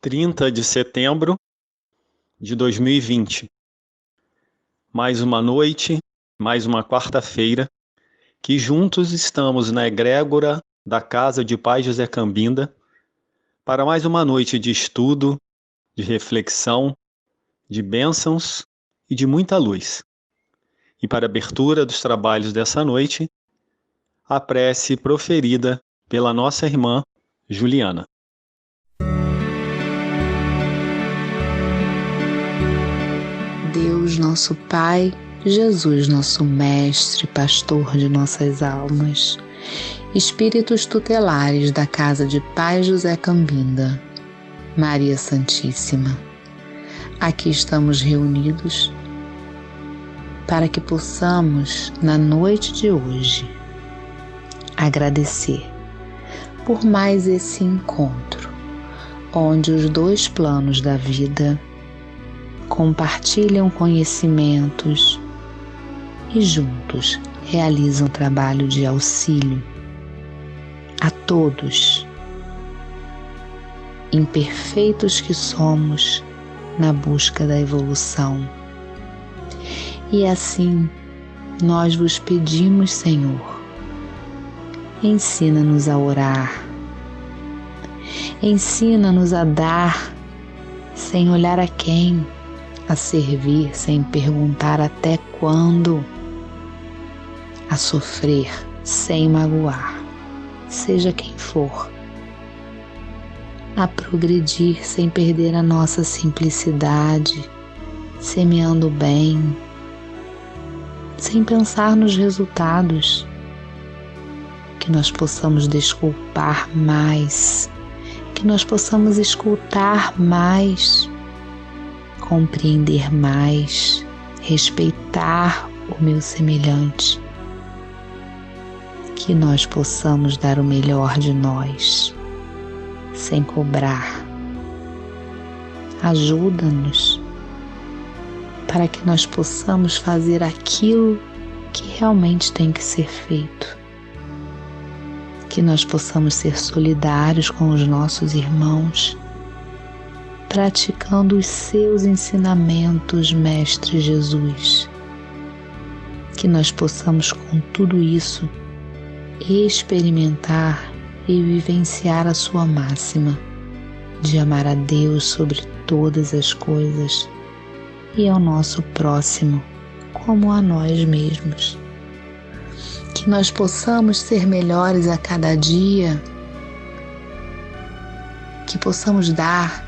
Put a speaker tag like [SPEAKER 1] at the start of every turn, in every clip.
[SPEAKER 1] 30 de setembro de 2020. Mais uma noite, mais uma quarta-feira, que juntos estamos na egrégora da Casa de Pai José Cambinda para mais uma noite de estudo, de reflexão, de bênçãos e de muita luz. E para a abertura dos trabalhos dessa noite, a prece proferida pela nossa irmã Juliana.
[SPEAKER 2] Deus nosso Pai, Jesus nosso Mestre, Pastor de nossas almas, Espíritos tutelares da Casa de Pai José Cambinda, Maria Santíssima, aqui estamos reunidos para que possamos, na noite de hoje, agradecer por mais esse encontro, onde os dois planos da vida compartilham conhecimentos e juntos realizam trabalho de auxílio a todos, imperfeitos que somos, na busca da evolução. E assim, nós vos pedimos, Senhor, ensina-nos a orar, ensina-nos a dar sem olhar a quem, a servir sem perguntar até quando, a sofrer sem magoar, seja quem for, a progredir sem perder a nossa simplicidade, semeando bem, sem pensar nos resultados, que nós possamos desculpar mais, que nós possamos escutar mais, compreender mais, respeitar o meu semelhante, que nós possamos dar o melhor de nós, sem cobrar. Ajuda-nos para que nós possamos fazer aquilo que realmente tem que ser feito, que nós possamos ser solidários com os nossos irmãos, praticando os seus ensinamentos, Mestre Jesus, que nós possamos com tudo isso experimentar e vivenciar a sua máxima de amar a Deus sobre todas as coisas e ao nosso próximo como a nós mesmos. Que nós possamos ser melhores a cada dia, que possamos dar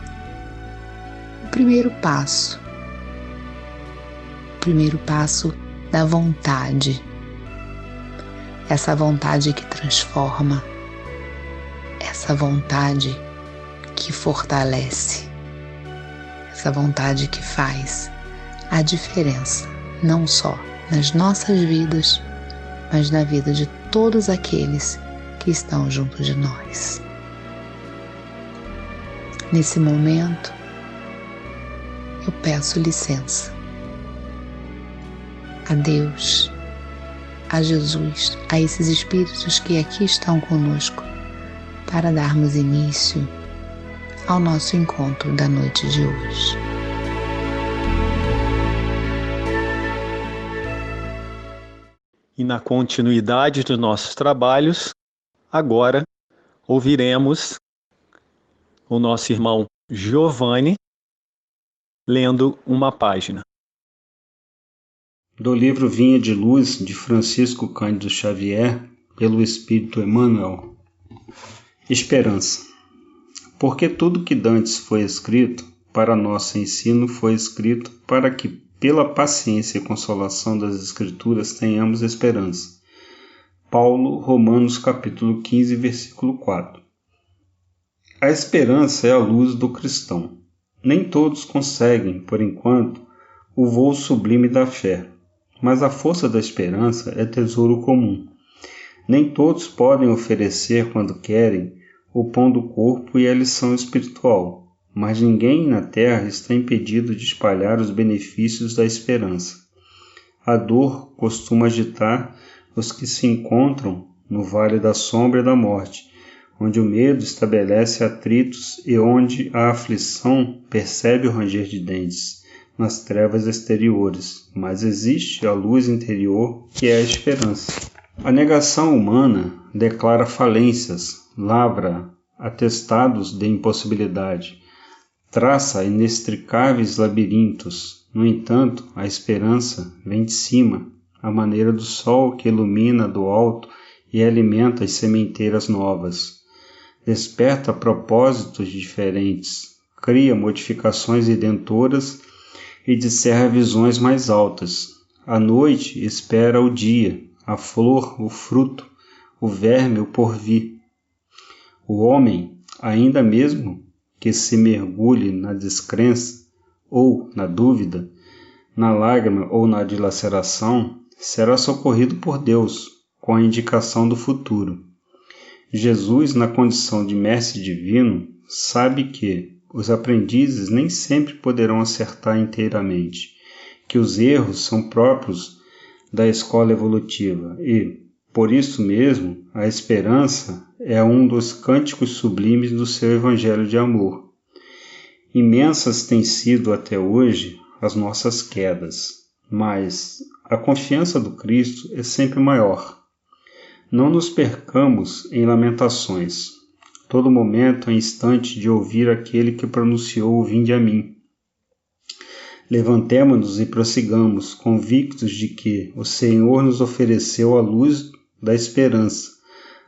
[SPEAKER 2] o primeiro passo da vontade, essa vontade que transforma, essa vontade que fortalece, essa vontade que faz a diferença, não só nas nossas vidas, mas na vida de todos aqueles que estão junto de nós. Nesse momento, eu peço licença a Deus, a Jesus, a esses espíritos que aqui estão conosco, para darmos início ao nosso encontro da noite de hoje.
[SPEAKER 1] E na continuidade dos nossos trabalhos, agora ouviremos o nosso irmão Giovanni lendo uma página
[SPEAKER 3] do livro Vinha de Luz, de Francisco Cândido Xavier, pelo Espírito Emmanuel. Esperança. Porque tudo que dantes foi escrito para nosso ensino foi escrito para que, pela paciência e consolação das Escrituras, tenhamos esperança. Paulo, Romanos capítulo 15, versículo 4. A esperança é a luz do cristão. Nem todos conseguem, por enquanto, o voo sublime da fé, mas a força da esperança é tesouro comum. Nem todos podem oferecer, quando querem, o pão do corpo e a lição espiritual, mas ninguém na terra está impedido de espalhar os benefícios da esperança. A dor costuma agitar os que se encontram no vale da sombra e da morte, onde o medo estabelece atritos e onde a aflição percebe o ranger de dentes nas trevas exteriores, mas existe a luz interior que é a esperança. A negação humana declara falências, lavra atestados de impossibilidade, traça inextricáveis labirintos. No entanto, a esperança vem de cima, à maneira do sol que ilumina do alto e alimenta as sementeiras novas. Desperta propósitos diferentes, cria modificações redentoras e discerna visões mais altas. A noite espera o dia, a flor, o fruto, o verme, o porvir. O homem, ainda mesmo que se mergulhe na descrença ou na dúvida, na lágrima ou na dilaceração, será socorrido por Deus com a indicação do futuro. Jesus, na condição de mestre divino, sabe que os aprendizes nem sempre poderão acertar inteiramente, que os erros são próprios da escola evolutiva e, por isso mesmo, a esperança é um dos cânticos sublimes do seu evangelho de amor. Imensas têm sido até hoje as nossas quedas, mas a confiança do Cristo é sempre maior. Não nos percamos em lamentações. Todo momento é instante de ouvir aquele que pronunciou o vinde a mim. Levantemo-nos e prossigamos, convictos de que o Senhor nos ofereceu a luz da esperança,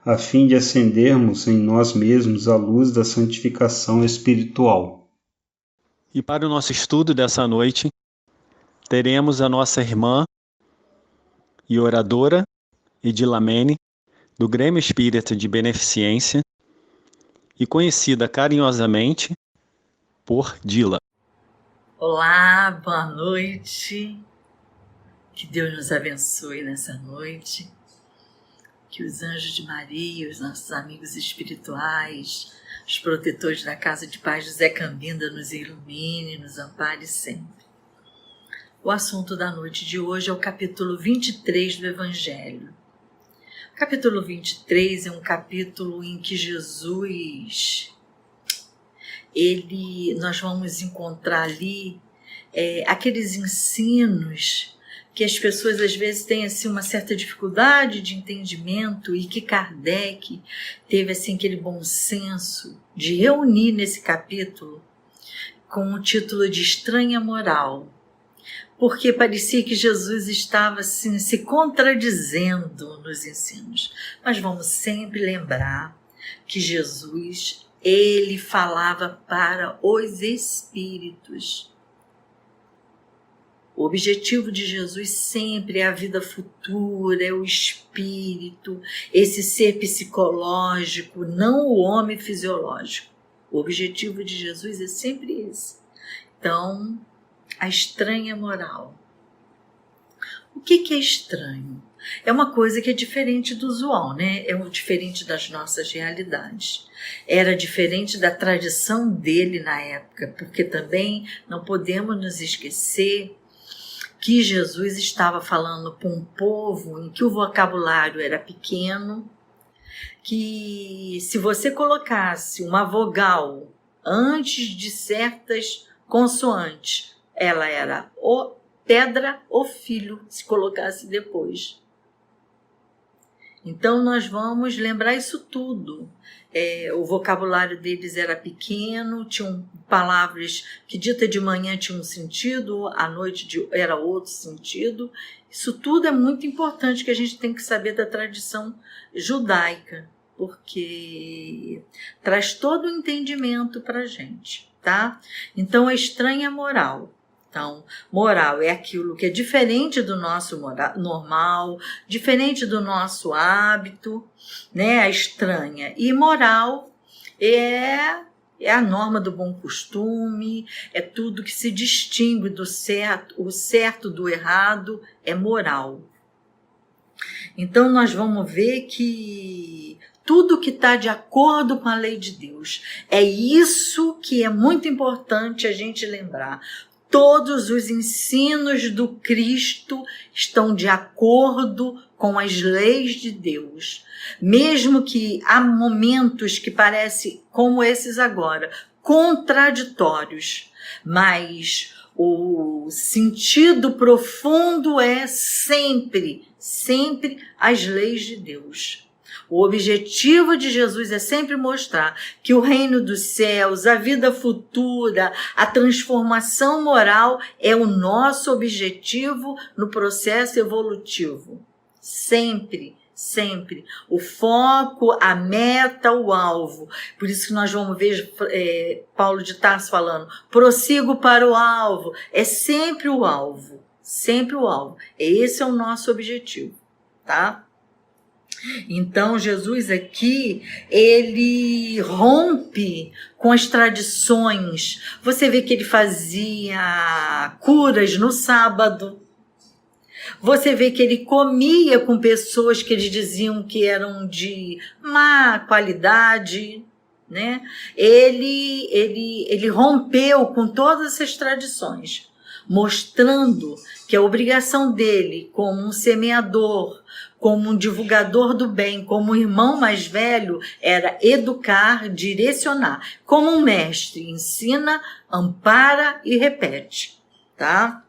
[SPEAKER 3] a fim de acendermos em nós mesmos a luz da santificação espiritual.
[SPEAKER 1] E para o nosso estudo dessa noite, teremos a nossa irmã e oradora Edilamene, do Grêmio Espírita de Beneficência, e conhecida carinhosamente por Dila.
[SPEAKER 4] Olá, boa noite. Que Deus nos abençoe nessa noite. Que os anjos de Maria, os nossos amigos espirituais, os protetores da Casa de Paz José Cambinda nos ilumine, nos ampare sempre. O assunto da noite de hoje é o capítulo 23 do Evangelho. O capítulo 23 é um capítulo em que Jesus, nós vamos encontrar ali aqueles ensinos que as pessoas às vezes têm assim, uma certa dificuldade de entendimento e que Kardec teve assim, aquele bom senso de reunir nesse capítulo com o título de Estranha Moral, porque parecia que Jesus estava assim, se contradizendo nos ensinos. Mas vamos sempre lembrar que Jesus, ele falava para os espíritos. O objetivo de Jesus sempre é a vida futura, é o espírito, esse ser psicológico, não o homem fisiológico. O objetivo de Jesus é sempre esse. Então, a estranha moral. O que é estranho? É uma coisa que é diferente do usual, né? É diferente das nossas realidades. Era diferente da tradição dele na época, porque também não podemos nos esquecer que Jesus estava falando para um povo em que o vocabulário era pequeno, que se você colocasse uma vogal antes de certas consoantes, ela era ou pedra ou filho, se colocasse depois. Então nós vamos lembrar isso tudo. O vocabulário deles era pequeno, tinham palavras que dita de manhã tinham um sentido, à noite era outro sentido. Isso tudo é muito importante que a gente tem que saber da tradição judaica, porque traz todo o entendimento para a gente, tá? Então, a estranha moral. Então, moral é aquilo que é diferente do nosso normal, diferente do nosso hábito, né? A estranha. E moral é a norma do bom costume, é tudo que se distingue do certo, o certo do errado é moral. Então, nós vamos ver que tudo que está de acordo com a lei de Deus, é isso que é muito importante a gente lembrar. Todos os ensinos do Cristo estão de acordo com as leis de Deus. Mesmo que há momentos que parecem, como esses agora, contraditórios, mas o sentido profundo é sempre as leis de Deus. O objetivo de Jesus é sempre mostrar que o reino dos céus, a vida futura, a transformação moral é o nosso objetivo no processo evolutivo. Sempre. O foco, a meta, o alvo. Por isso que nós vamos ver Paulo de Tarso falando, prossigo para o alvo. É sempre o alvo. Sempre o alvo. Esse é o nosso objetivo, tá? Então, Jesus aqui, ele rompe com as tradições. Você vê que ele fazia curas no sábado. Você vê que ele comia com pessoas que eles diziam que eram de má qualidade, né? Ele rompeu com todas essas tradições, mostrando que a obrigação dele, como um semeador, como um divulgador do bem, como um irmão mais velho, era educar, direcionar. Como um mestre, ensina, ampara e repete, tá?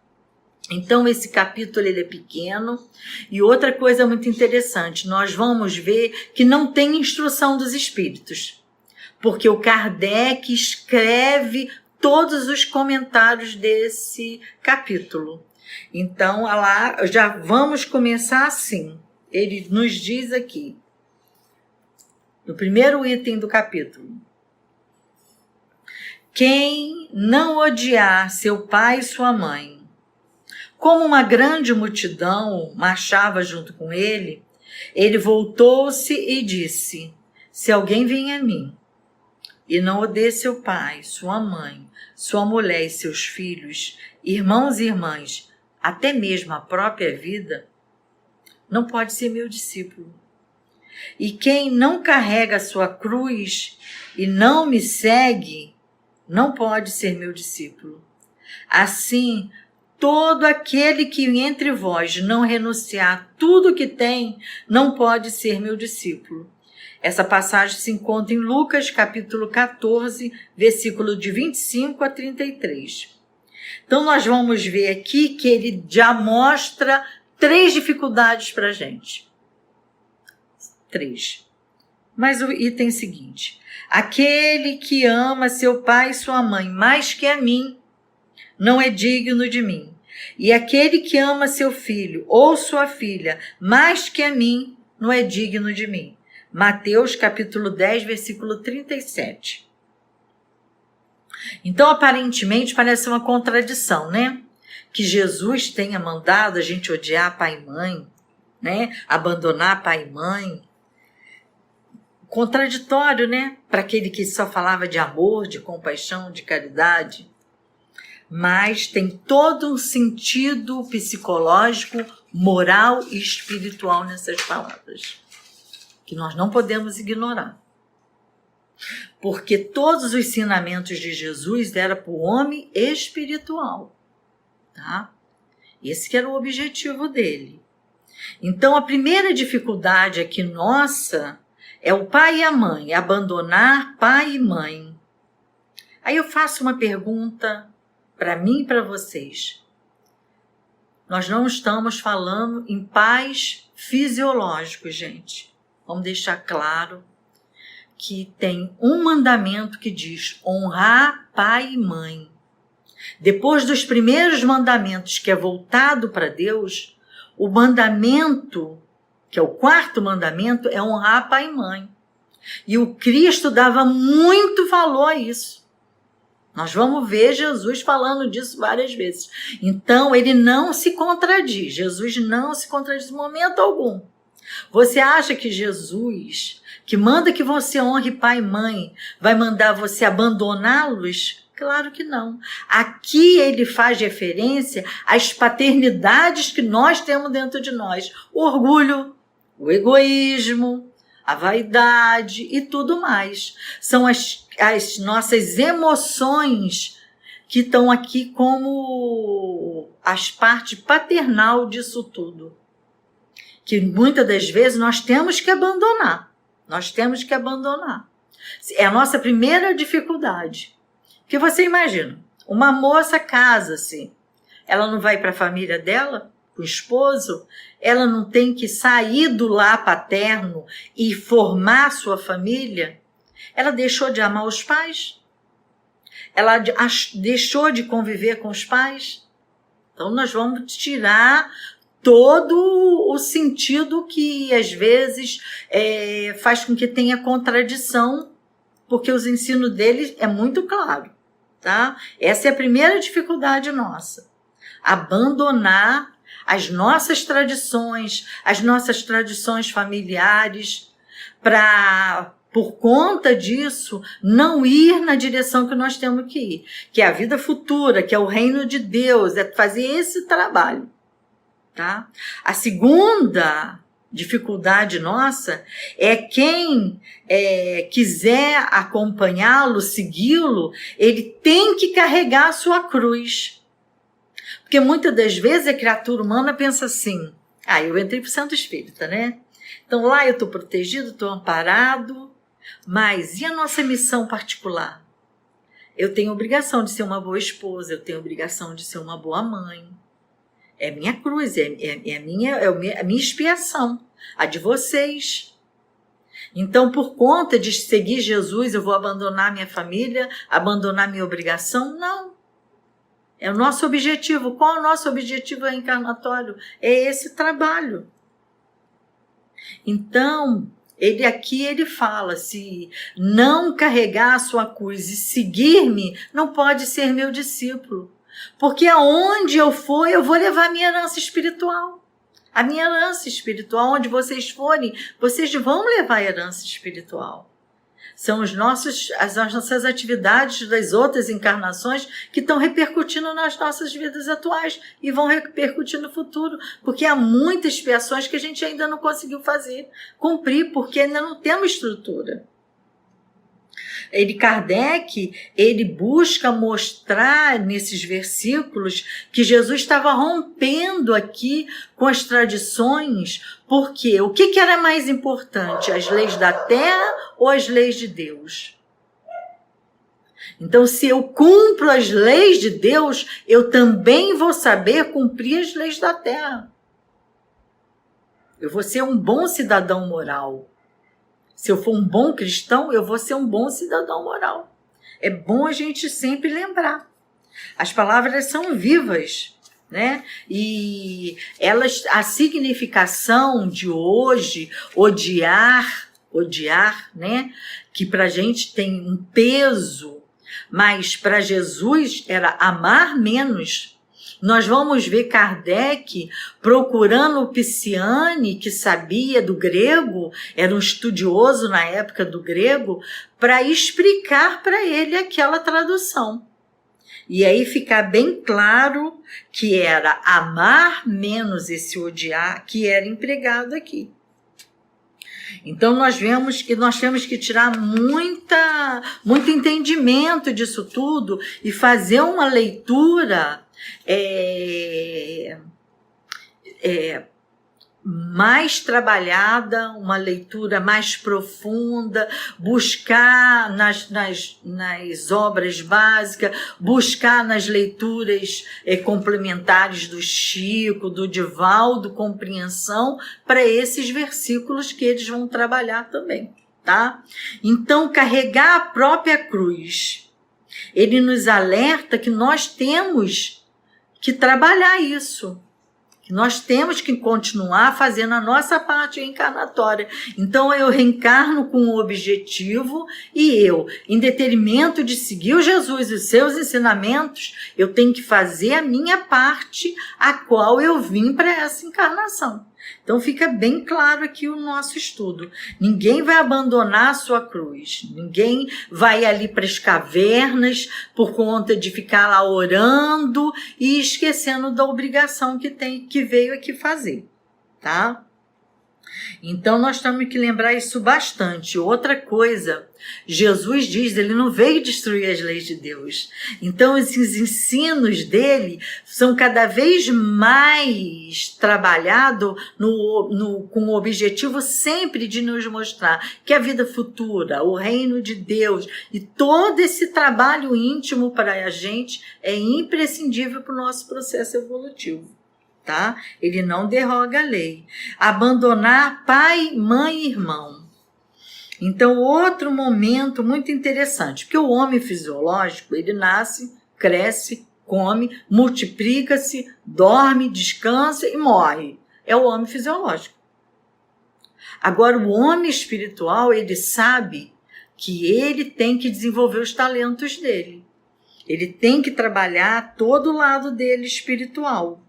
[SPEAKER 4] Então, esse capítulo ele é pequeno. E outra coisa muito interessante, nós vamos ver que não tem instrução dos espíritos, porque o Kardec escreve todos os comentários desse capítulo. Então, lá já vamos começar assim. Ele nos diz aqui, no primeiro item do capítulo: quem não odiar seu pai e sua mãe, como uma grande multidão marchava junto com ele, ele voltou-se e disse: se alguém vem a mim e não odeia seu pai, sua mãe, sua mulher e seus filhos, irmãos e irmãs, até mesmo a própria vida, não pode ser meu discípulo. E quem não carrega a sua cruz e não me segue, não pode ser meu discípulo. Assim, todo aquele que entre vós não renunciar tudo que tem, não pode ser meu discípulo. Essa passagem se encontra em Lucas, capítulo 14, versículo de 25 a 33. Então, nós vamos ver aqui que ele já mostra 3 dificuldades para a gente. 3. Mas o item seguinte: aquele que ama seu pai e sua mãe mais que a mim, não é digno de mim. E aquele que ama seu filho ou sua filha mais que a mim, não é digno de mim. Mateus capítulo 10, versículo 37. Então, aparentemente, parece uma contradição, né? Que Jesus tenha mandado a gente odiar pai e mãe, né? Abandonar pai e mãe. Contraditório, né? Para aquele que só falava de amor, de compaixão, de caridade. Mas tem todo um sentido psicológico, moral e espiritual nessas palavras, que nós não podemos ignorar. Porque todos os ensinamentos de Jesus eram para o homem espiritual. Tá? Esse que era o objetivo dele. Então, a primeira dificuldade aqui nossa é o pai e a mãe, abandonar pai e mãe. Aí eu faço uma pergunta para mim e para vocês. Nós não estamos falando em pais fisiológicos, gente. Vamos deixar claro que tem um mandamento que diz honrar pai e mãe. Depois dos primeiros mandamentos, que é voltado para Deus, o mandamento, que é o 4º mandamento, é honrar pai e mãe. E o Cristo dava muito valor a isso. Nós vamos ver Jesus falando disso várias vezes. Então, ele não se contradiz. Jesus não se contradiz em momento algum. Você acha que Jesus, que manda que você honre pai e mãe, vai mandar você abandoná-los? Claro que não. Aqui ele faz referência às paternidades que nós temos dentro de nós. O orgulho, o egoísmo, a vaidade e tudo mais. São as nossas emoções que estão aqui como as partes paternal disso tudo. Que muitas das vezes nós temos que abandonar. Nós temos que abandonar. É a nossa primeira dificuldade. Porque você imagina, uma moça casa-se, ela não vai para a família dela, com o esposo, ela não tem que sair do lar paterno e formar sua família, ela deixou de amar os pais, ela deixou de conviver com os pais. Então nós vamos tirar todo o sentido que às vezes faz com que tenha contradição, porque os ensinos deles é muito claro, tá? Essa é a primeira dificuldade nossa. Abandonar as nossas tradições familiares, para, por conta disso, não ir na direção que nós temos que ir, que é a vida futura, que é o reino de Deus, é fazer esse trabalho. Tá? A segunda dificuldade nossa é quem quiser acompanhá-lo, segui-lo, ele tem que carregar a sua cruz. Porque muitas das vezes a criatura humana pensa assim, eu entrei para o Centro Espírita, né? Então lá eu estou protegido, estou amparado, mas e a nossa missão particular? Eu tenho obrigação de ser uma boa esposa, eu tenho obrigação de ser uma boa mãe. É minha cruz, é a minha expiação, a de vocês. Então, por conta de seguir Jesus, eu vou abandonar minha família, abandonar minha obrigação? Não. É o nosso objetivo. Qual é o nosso objetivo encarnatório? É esse trabalho. Então, ele fala, se não carregar a sua cruz e seguir-me, não pode ser meu discípulo. Porque aonde eu for, eu vou levar a minha herança espiritual. A minha herança espiritual, onde vocês forem, vocês vão levar a herança espiritual. São as nossas atividades das outras encarnações que estão repercutindo nas nossas vidas atuais e vão repercutir no futuro, porque há muitas expiações que a gente ainda não conseguiu cumprir, porque ainda não temos estrutura. Kardec, ele busca mostrar nesses versículos que Jesus estava rompendo aqui com as tradições, porque o que era mais importante, as leis da terra ou as leis de Deus? Então, se eu cumpro as leis de Deus, eu também vou saber cumprir as leis da terra. Eu vou ser um bom cidadão moral. Se eu for um bom cristão, eu vou ser um bom cidadão moral. É bom a gente sempre lembrar. As palavras são vivas, né? E a significação de hoje, odiar, né? Que para a gente tem um peso, mas para Jesus era amar menos. Nós vamos ver Kardec procurando o Pisciani, que sabia do grego, era um estudioso na época do grego, para explicar para ele aquela tradução. E aí ficar bem claro que era amar menos esse odiar que era empregado aqui. Então nós vemos que nós temos que tirar muito entendimento disso tudo e fazer uma leitura mais trabalhada, uma leitura mais profunda, buscar nas obras básicas, buscar nas leituras complementares do Chico, do Divaldo, compreensão para esses versículos que eles vão trabalhar também, tá? Então, carregar a própria cruz, ele nos alerta que nós temos que trabalhar isso. Nós temos que continuar fazendo a nossa parte encarnatória. Então, eu reencarno com um objetivo e eu, em detrimento de seguir o Jesus e os seus ensinamentos, eu tenho que fazer a minha parte, a qual eu vim para essa encarnação. Então, fica bem claro aqui o nosso estudo. Ninguém vai abandonar a sua cruz. Ninguém vai ali para as cavernas por conta de ficar lá orando e esquecendo da obrigação que veio aqui fazer, tá? Então nós temos que lembrar isso bastante. Outra coisa, Jesus diz, ele não veio destruir as leis de Deus. Então esses ensinos dele são cada vez mais trabalhados com o objetivo sempre de nos mostrar que a vida futura, o reino de Deus e todo esse trabalho íntimo para a gente é imprescindível para o nosso processo evolutivo. Tá? Ele não derroga a lei. Abandonar pai, mãe e irmão. Então, outro momento muito interessante, porque o homem fisiológico, ele nasce, cresce, come, multiplica-se, dorme, descansa e morre. É o homem fisiológico. Agora, o homem espiritual, ele sabe que ele tem que desenvolver os talentos dele. Ele tem que trabalhar todo o lado dele espiritual,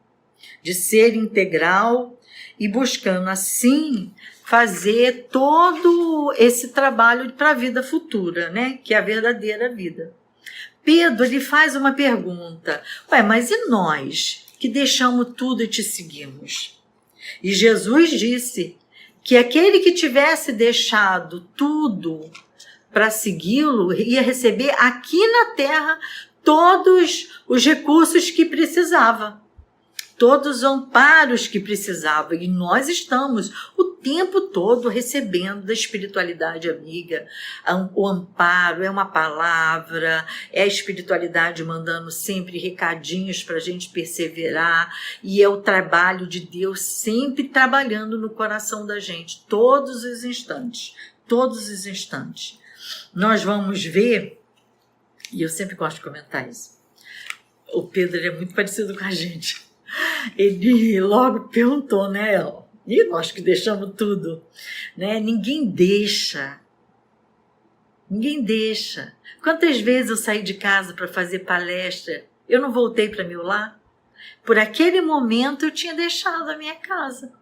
[SPEAKER 4] de ser integral e buscando assim fazer todo esse trabalho para a vida futura, né? Que é a verdadeira vida. Pedro, ele faz uma pergunta: mas e nós que deixamos tudo e te seguimos? E Jesus disse que aquele que tivesse deixado tudo para segui-lo ia receber aqui na terra todos os recursos que precisava. Todos os amparos que precisava, e nós estamos o tempo todo recebendo da espiritualidade amiga. O amparo é uma palavra, é a espiritualidade mandando sempre recadinhos para a gente perseverar, e é o trabalho de Deus sempre trabalhando no coração da gente, todos os instantes, todos os instantes. Nós vamos ver, e eu sempre gosto de comentar isso, o Pedro é muito parecido com a gente. Ele logo perguntou, né? E nós que deixamos tudo, né? Ninguém deixa. Quantas vezes eu saí de casa para fazer palestra, eu não voltei para meu lar? Por aquele momento eu tinha deixado a minha casa.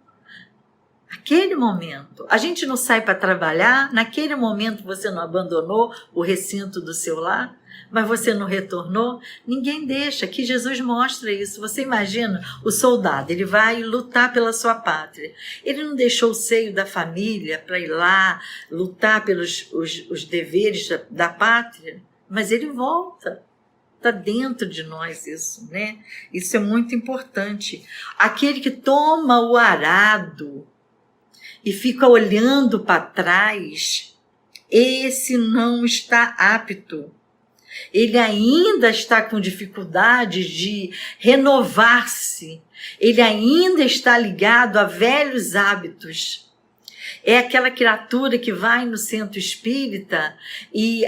[SPEAKER 4] Aquele momento. A gente não sai para trabalhar, naquele momento você não abandonou o recinto do seu lar, mas você não retornou? Ninguém deixa, que Jesus mostra isso. Você imagina o soldado, ele vai lutar pela sua pátria. Ele não deixou o seio da família para ir lá lutar pelos os deveres da pátria, mas ele volta. Está dentro de nós isso, né? Isso é muito importante. Aquele que toma o arado e fica olhando para trás, esse não está apto. Ele ainda está com dificuldades de renovar-se. Ele ainda está ligado a velhos hábitos. É aquela criatura que vai no centro espírita e,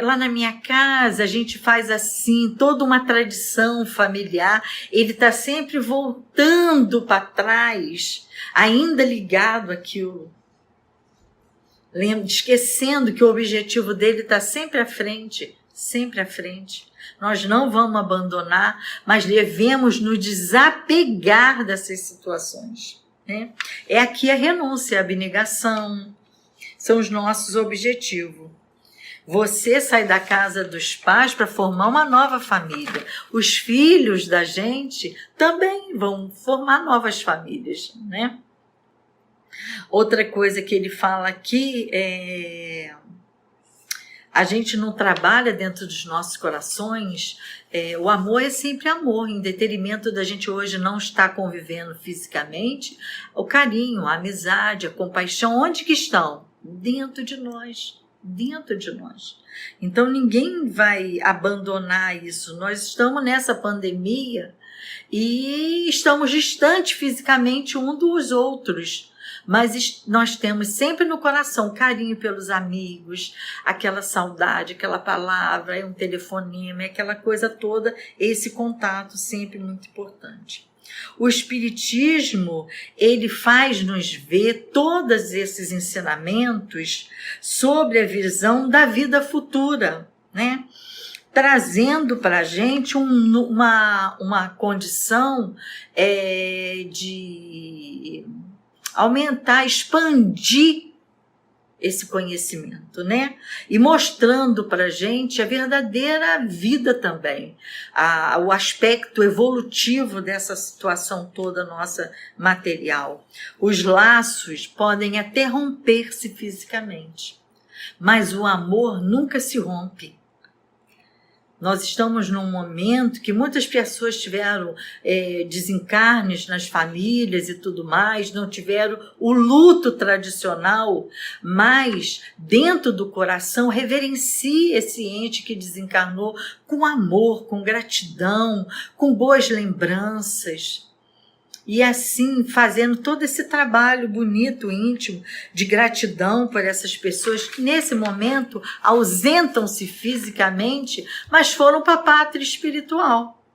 [SPEAKER 4] lá na minha casa a gente faz assim, toda uma tradição familiar. Ele está sempre voltando para trás, ainda ligado àquilo. Esquecendo que o objetivo dele está sempre à frente, sempre à frente. Nós não vamos abandonar, mas devemos nos desapegar dessas situações, né? É aqui a renúncia, a abnegação, são os nossos objetivos. Você sai da casa dos pais para formar uma nova família. Os filhos da gente também vão formar novas famílias, né? Outra coisa que ele fala aqui é: a gente não trabalha dentro dos nossos corações, o amor é sempre amor, em detrimento da gente hoje não estar convivendo fisicamente, o carinho, a amizade, a compaixão, onde que estão? Dentro de nós, dentro de nós. Então ninguém vai abandonar isso. Nós estamos nessa pandemia e estamos distantes fisicamente um dos outros, mas nós temos sempre no coração carinho pelos amigos, aquela saudade, aquela palavra, um telefonema, aquela coisa toda, esse contato sempre muito importante. O Espiritismo, ele faz-nos ver todos esses ensinamentos sobre a visão da vida futura, né? Trazendo para a gente uma condição de aumentar, expandir esse conhecimento, né? E mostrando para a gente a verdadeira vida também, o aspecto evolutivo dessa situação toda nossa material. Os laços podem até romper-se fisicamente, mas o amor nunca se rompe. Nós estamos num momento que muitas pessoas tiveram desencarnes nas famílias e tudo mais, não tiveram o luto tradicional, mas dentro do coração reverencie esse ente que desencarnou com amor, com gratidão, com boas lembranças. E assim, fazendo todo esse trabalho bonito, íntimo, de gratidão por essas pessoas que nesse momento ausentam-se fisicamente, mas foram para a pátria espiritual.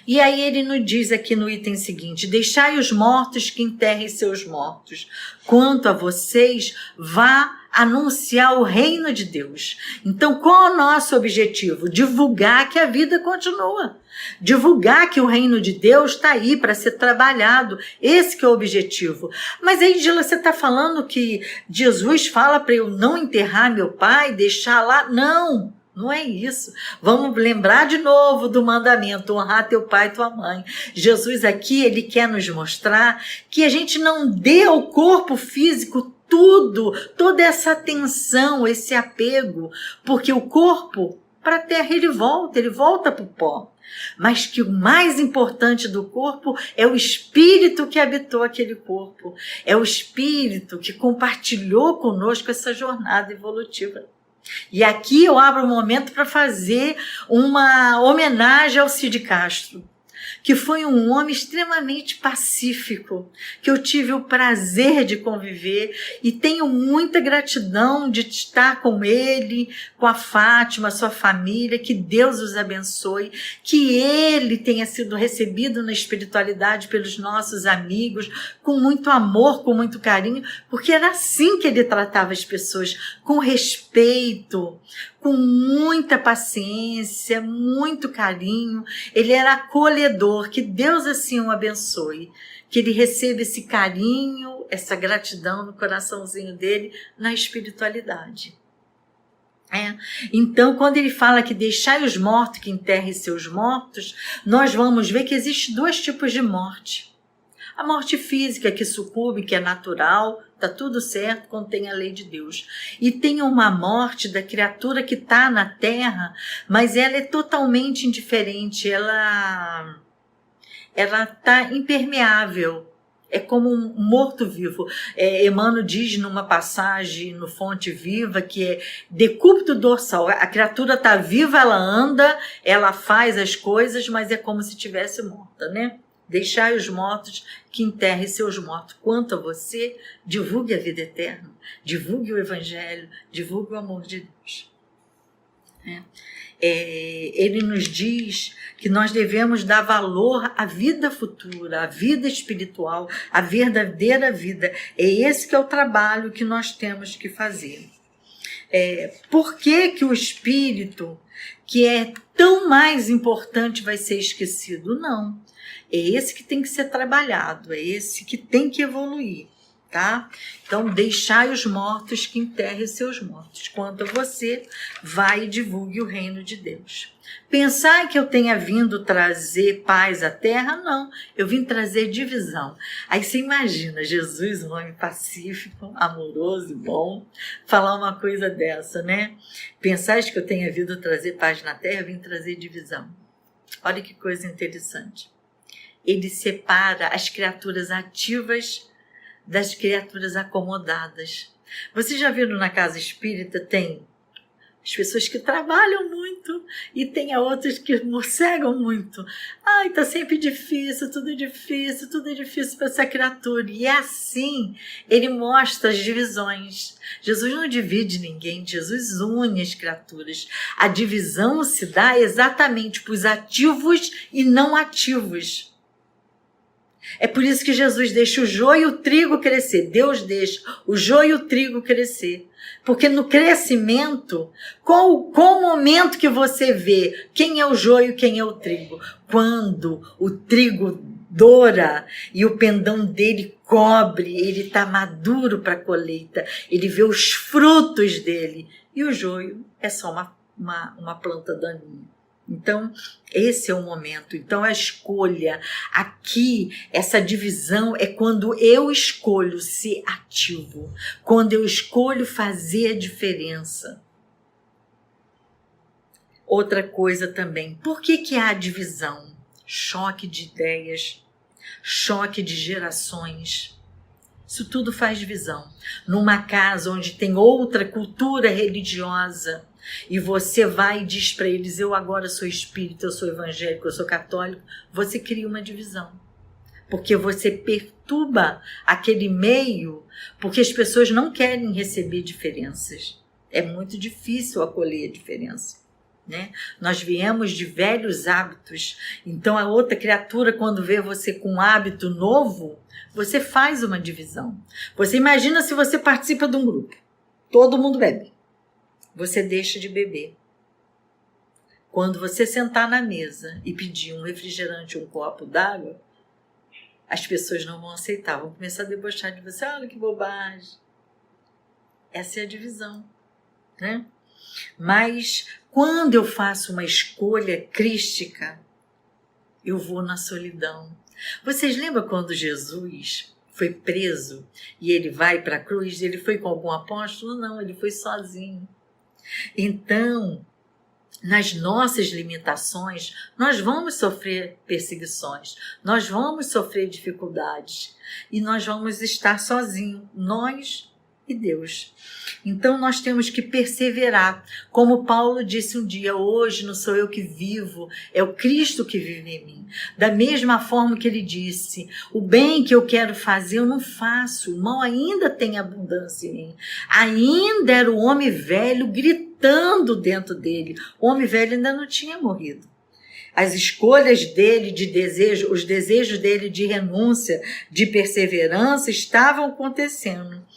[SPEAKER 4] E aí ele nos diz aqui no item seguinte: deixai os mortos que enterrem seus mortos. Quanto a vocês, vá anunciar o reino de Deus. Então, qual é o nosso objetivo? Divulgar que a vida continua. Divulgar que o reino de Deus está aí para ser trabalhado. Esse que é o objetivo. Mas aí, Dila, você está falando que Jesus fala para eu não enterrar meu pai, deixar lá? Não, não é isso. Vamos lembrar de novo do mandamento: honrar teu pai e tua mãe. Jesus aqui, ele quer nos mostrar que a gente não dê ao corpo físico toda essa atenção, esse apego, porque o corpo, para a terra ele volta para o pó. Mas que o mais importante do corpo é o espírito que habitou aquele corpo, é o espírito que compartilhou conosco essa jornada evolutiva. E aqui eu abro um momento para fazer uma homenagem ao Cid Castro, que foi um homem extremamente pacífico, que eu tive o prazer de conviver e tenho muita gratidão de estar com ele, com a Fátima, sua família, que Deus os abençoe, que ele tenha sido recebido na espiritualidade pelos nossos amigos, com muito amor, com muito carinho, porque era assim que ele tratava as pessoas, com respeito, com muita paciência, muito carinho. Ele era acolhedor, que Deus assim o abençoe, que ele receba esse carinho, essa gratidão no coraçãozinho dele, na espiritualidade. Então, quando ele fala que deixai os mortos que enterrem seus mortos, nós vamos ver que existem dois tipos de morte. A morte física, que sucumbe, que é natural, está tudo certo, contém a lei de Deus. E tem uma morte da criatura que está na terra, mas ela é totalmente indiferente, ela está impermeável. É como um morto-vivo. Emmanuel diz numa passagem no Fonte Viva que é decúbito dorsal. A criatura está viva, ela anda, ela faz as coisas, mas é como se estivesse morta, né? Deixai os mortos que enterrem seus mortos. Quanto a você, divulgue a vida eterna, divulgue o Evangelho, divulgue o amor de Deus. Ele nos diz que nós devemos dar valor à vida futura, à vida espiritual, à verdadeira vida. É esse que é o trabalho que nós temos que fazer. Por que o espírito, que é tão mais importante, vai ser esquecido? Não. É esse que tem que ser trabalhado, é esse que tem que evoluir, tá? Então, deixai os mortos que enterrem seus mortos. Quanto a você, vai e divulgue o reino de Deus. Pensar que eu tenha vindo trazer paz à terra? Não, eu vim trazer divisão. Aí você imagina, Jesus, um homem pacífico, amoroso e bom, falar uma coisa dessa, né? Pensar que eu tenha vindo trazer paz na terra, eu vim trazer divisão. Olha que coisa interessante. Ele separa as criaturas ativas das criaturas acomodadas. Vocês já viram na casa espírita, tem as pessoas que trabalham muito e tem a outras que morcegam muito. Ai, tá sempre difícil, tudo é difícil para essa criatura. E assim, ele mostra as divisões. Jesus não divide ninguém, Jesus une as criaturas. A divisão se dá exatamente para os ativos e não ativos. É por isso que Jesus deixa o joio e o trigo crescer. Deus deixa o joio e o trigo crescer. Porque no crescimento, qual o momento que você vê quem é o joio e quem é o trigo? Quando o trigo doura e o pendão dele cobre, ele está maduro para a colheita, ele vê os frutos dele. E o joio é só uma planta daninha. Então, esse é o momento. Então, a escolha aqui, essa divisão é quando eu escolho ser ativo, quando eu escolho fazer a diferença. Outra coisa também, por que há divisão? Choque de ideias, choque de gerações. Isso tudo faz divisão. Numa casa onde tem outra cultura religiosa, e você vai e diz para eles, eu agora sou espírita, eu sou evangélico, eu sou católico, você cria uma divisão. Porque você perturba aquele meio, porque as pessoas não querem receber diferenças. É muito difícil acolher a diferença. Né? Nós viemos de velhos hábitos, então a outra criatura, quando vê você com um hábito novo, você faz uma divisão. Você imagina se você participa de um grupo, todo mundo bebe, você deixa de beber. Quando você sentar na mesa e pedir um refrigerante, um copo d'água, as pessoas não vão aceitar, vão começar a debochar de você. Olha que bobagem. Essa é a divisão, né? Mas quando eu faço uma escolha crística, eu vou na solidão. Vocês lembram quando Jesus foi preso e ele vai para a cruz? Ele foi com algum apóstolo? Não, ele foi sozinho. Então, nas nossas limitações, nós vamos sofrer perseguições, nós vamos sofrer dificuldades e nós vamos estar sozinhos, nós e Deus. Então nós temos que perseverar, como Paulo disse um dia, hoje não sou eu que vivo, é o Cristo que vive em mim. Da mesma forma que ele disse, o bem que eu quero fazer eu não faço, o mal ainda tem abundância em mim. Ainda era o homem velho gritando dentro dele, o homem velho ainda não tinha morrido. As escolhas dele de desejo, os desejos dele de renúncia, de perseverança estavam acontecendo.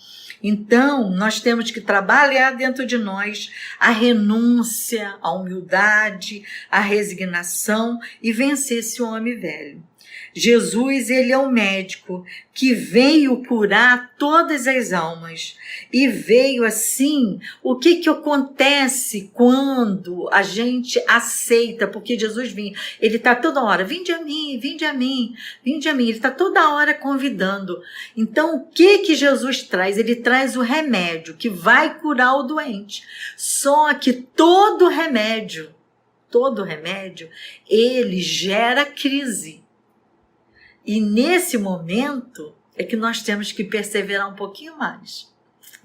[SPEAKER 4] Então, nós temos que trabalhar dentro de nós a renúncia, a humildade, a resignação e vencer esse homem velho. Jesus, ele é o médico que veio curar todas as almas. E veio assim, o que acontece quando a gente aceita? Porque Jesus vinha, ele está toda hora, vinde a mim, vinde a mim, vinde a mim. Ele está toda hora convidando. Então, o que Jesus traz? Ele traz o remédio que vai curar o doente. Só que todo remédio, ele gera crise. E nesse momento é que nós temos que perseverar um pouquinho mais.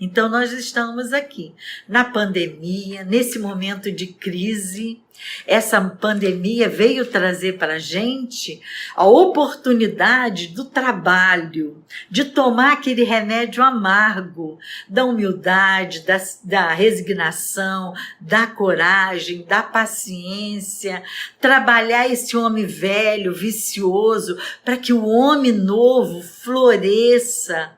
[SPEAKER 4] Então nós estamos aqui na pandemia, nesse momento de crise. Essa pandemia veio trazer para a gente a oportunidade do trabalho, de tomar aquele remédio amargo, da humildade, da resignação, da coragem, da paciência, trabalhar esse homem velho, vicioso, para que o homem novo floresça,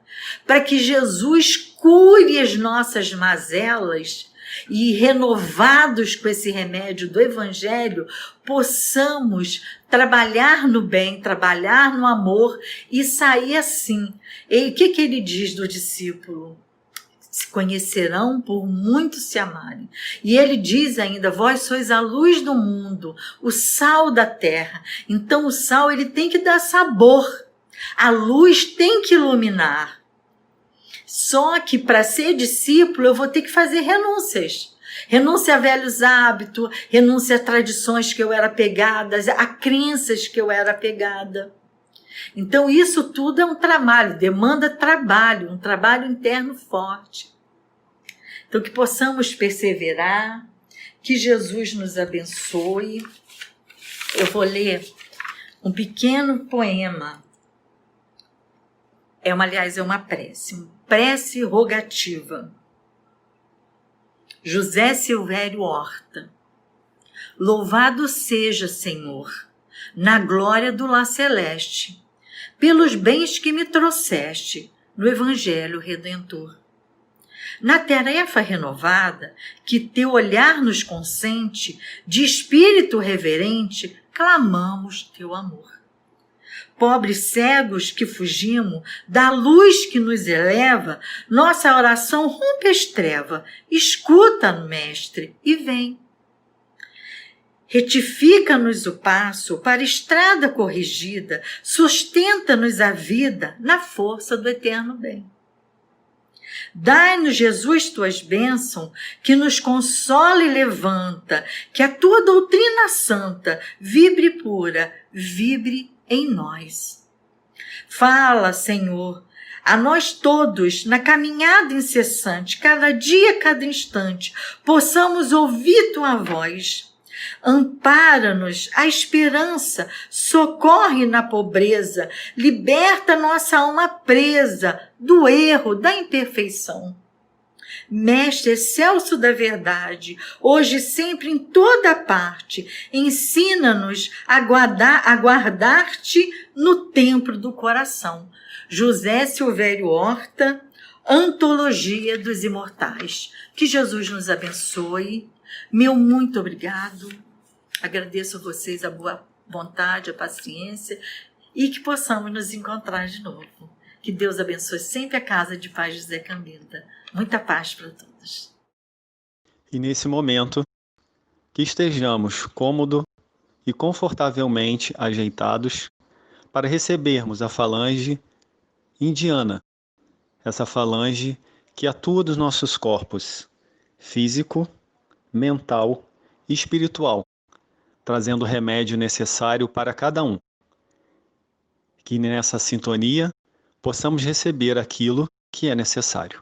[SPEAKER 4] para que Jesus cure as nossas mazelas e, renovados com esse remédio do Evangelho, possamos trabalhar no bem, trabalhar no amor e sair assim. E o que ele diz do discípulo? Se conhecerão por muito se amarem. E ele diz ainda, vós sois a luz do mundo, o sal da terra. Então o sal ele tem que dar sabor, a luz tem que iluminar. Só que para ser discípulo eu vou ter que fazer renúncias. Renúncia a velhos hábitos, renúncia a tradições que eu era apegada, a crenças que eu era apegada. Então isso tudo é um trabalho, demanda trabalho, um trabalho interno forte. Então que possamos perseverar, que Jesus nos abençoe. Eu vou ler um pequeno poema. Aliás, é uma prece rogativa. José Silvério Horta. Louvado seja, Senhor, na glória do lar celeste, pelos bens que me trouxeste no Evangelho Redentor. Na tarefa renovada que teu olhar nos consente, de espírito reverente, clamamos teu amor. Pobres cegos que fugimos da luz que nos eleva, nossa oração rompe as trevas. Escuta, Mestre, e vem. Retifica-nos o passo para a estrada corrigida, sustenta-nos a vida na força do eterno bem. Dai-nos, Jesus, tuas bênçãos, que nos consola e levanta, que a tua doutrina santa vibre pura, vibre em nós. Fala, Senhor, a nós todos, na caminhada incessante, cada dia, cada instante, possamos ouvir tua voz. Ampara-nos a esperança, socorre na pobreza, liberta nossa alma presa do erro, da imperfeição. Mestre excelso da verdade, hoje e sempre em toda parte, ensina-nos a guardar-te no templo do coração. José Silvério Horta, Antologia dos Imortais. Que Jesus nos abençoe. Meu muito obrigado. Agradeço a vocês a boa vontade, a paciência e que possamos nos encontrar de novo. Que Deus abençoe sempre a Casa de Pai José Cambinda. Muita paz para todos.
[SPEAKER 1] E nesse momento, que estejamos cômodo e confortavelmente ajeitados para recebermos a falange indiana, essa falange que atua dos nossos corpos físico, mental e espiritual, trazendo o remédio necessário para cada um. Que nessa sintonia possamos receber aquilo que é necessário.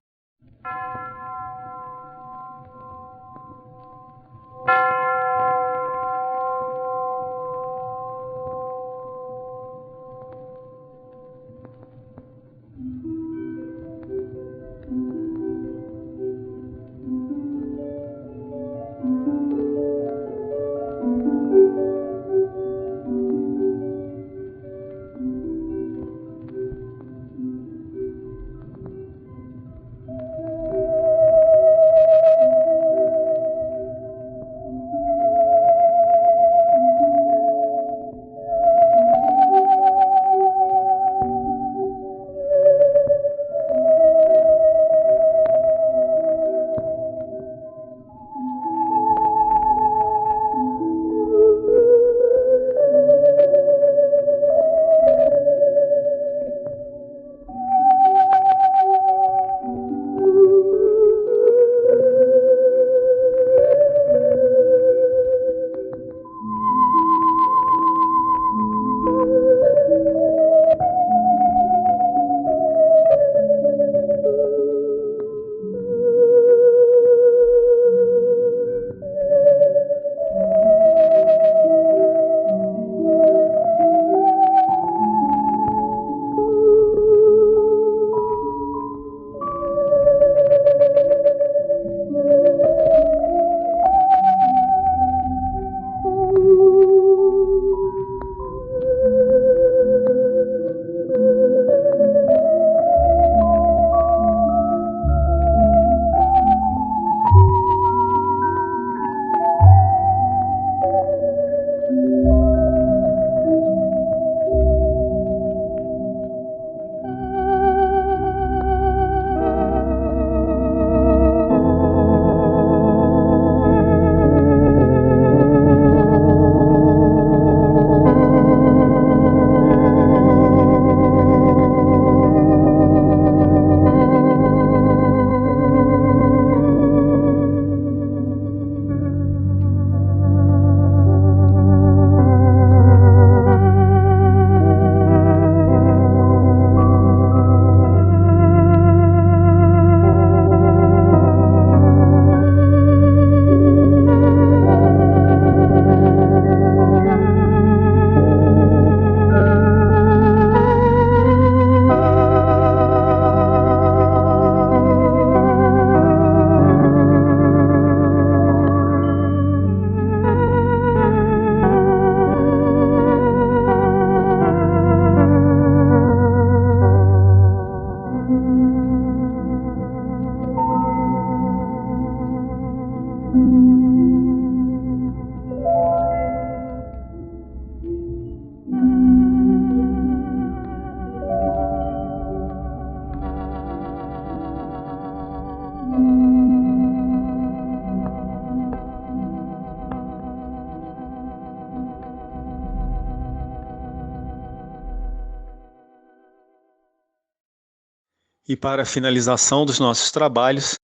[SPEAKER 1] E para a finalização dos nossos trabalhos,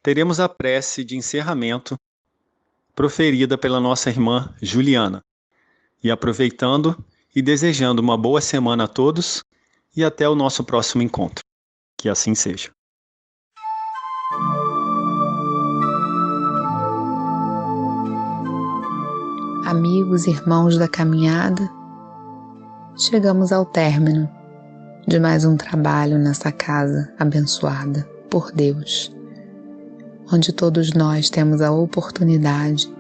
[SPEAKER 1] teremos a prece de encerramento proferida pela nossa irmã Juliana. E aproveitando e desejando uma boa semana a todos e até o nosso próximo encontro. Que assim seja.
[SPEAKER 2] Amigos, irmãos da caminhada, chegamos ao término de mais um trabalho nessa casa abençoada por Deus, onde todos nós temos a oportunidade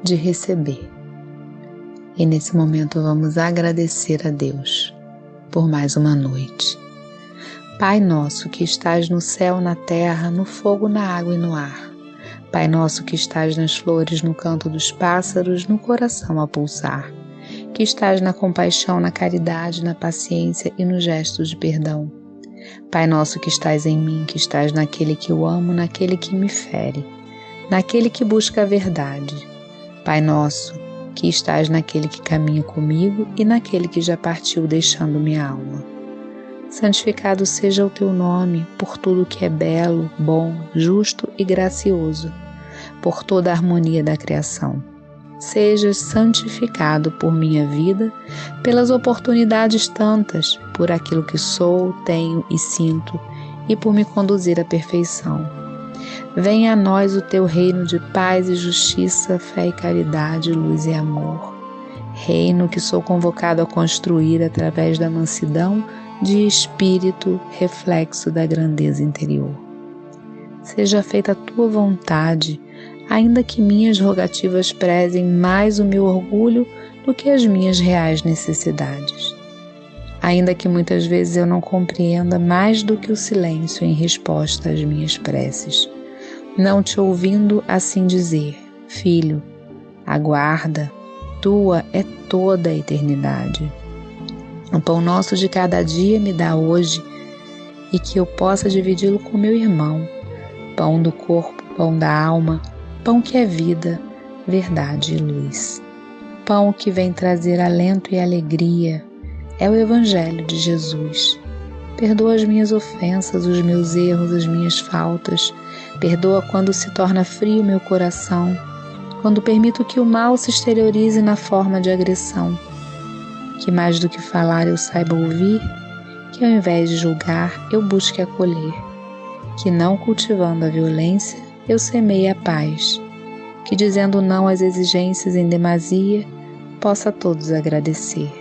[SPEAKER 2] de receber. E nesse momento vamos agradecer a Deus por mais uma noite. Pai nosso que estás no céu, na terra, no fogo, na água e no ar. Pai nosso que estás nas flores, no canto dos pássaros, no coração a pulsar. Que estás na compaixão, na caridade, na paciência e nos gestos de perdão. Pai nosso que estás em mim, que estás naquele que eu amo, naquele que me fere, naquele que busca a verdade. Pai nosso que estás naquele que caminha comigo e naquele que já partiu deixando minha alma. Santificado seja o teu nome por tudo que é belo, bom, justo e gracioso, por toda a harmonia da criação. Sejas santificado por minha vida, pelas oportunidades tantas, por aquilo que sou, tenho e sinto, e por me conduzir à perfeição. Venha a nós o teu reino de paz e justiça, fé e caridade, luz e amor. Reino que sou convocado a construir através da mansidão de espírito, reflexo da grandeza interior. Seja feita a tua vontade, ainda que minhas rogativas prezem mais o meu orgulho do que as minhas reais necessidades. Ainda que muitas vezes eu não compreenda mais do que o silêncio em resposta às minhas preces, não te ouvindo assim dizer: filho, aguarda, tua é toda a eternidade. O pão nosso de cada dia me dá hoje, e que eu possa dividi-lo com meu irmão. Pão do corpo, pão da alma, pão que é vida, verdade e luz. Pão que vem trazer alento e alegria, é o Evangelho de Jesus. Perdoa as minhas ofensas, os meus erros, as minhas faltas. Perdoa quando se torna frio meu coração, quando permito que o mal se exteriorize na forma de agressão. Que mais do que falar eu saiba ouvir, que ao invés de julgar eu busque acolher. Que não cultivando a violência eu semeie a paz. Que dizendo não às exigências em demasia, possa a todos agradecer.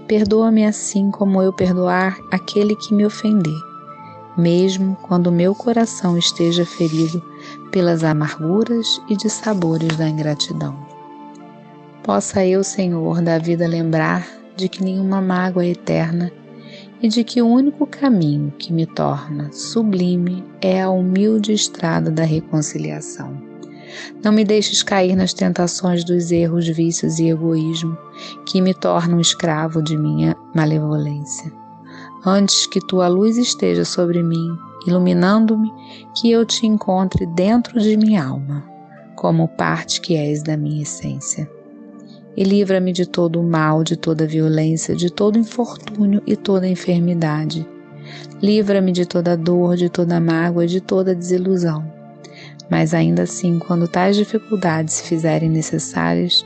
[SPEAKER 2] Perdoa-me assim como eu perdoar aquele que me ofender, mesmo quando meu coração esteja ferido pelas amarguras e dissabores da ingratidão. Possa eu, Senhor, da vida lembrar de que nenhuma mágoa é eterna e de que o único caminho que me torna sublime é a humilde estrada da reconciliação. Não me deixes cair nas tentações dos erros, vícios e egoísmo que me tornam escravo de minha malevolência. Antes que tua luz esteja sobre mim, iluminando-me, que eu te encontre dentro de minha alma, como parte que és da minha essência. E livra-me de todo o mal, de toda violência, de todo infortúnio e toda enfermidade. Livra-me de toda dor, de toda mágoa e de toda desilusão. Mas ainda assim, quando tais dificuldades se fizerem necessárias,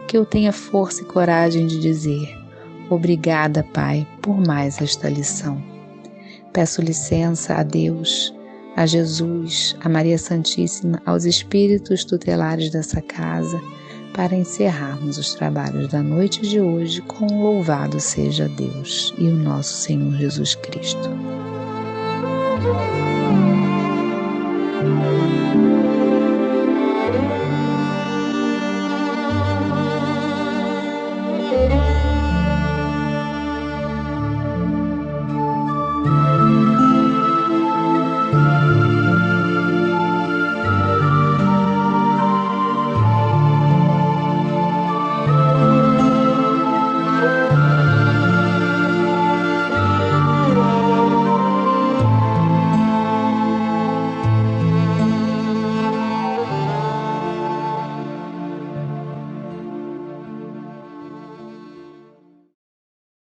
[SPEAKER 2] que eu tenha força e coragem de dizer: obrigada, Pai, por mais esta lição. Peço licença a Deus, a Jesus, a Maria Santíssima, aos espíritos tutelares dessa casa, para encerrarmos os trabalhos da noite de hoje com o louvado seja Deus e o nosso Senhor Jesus Cristo.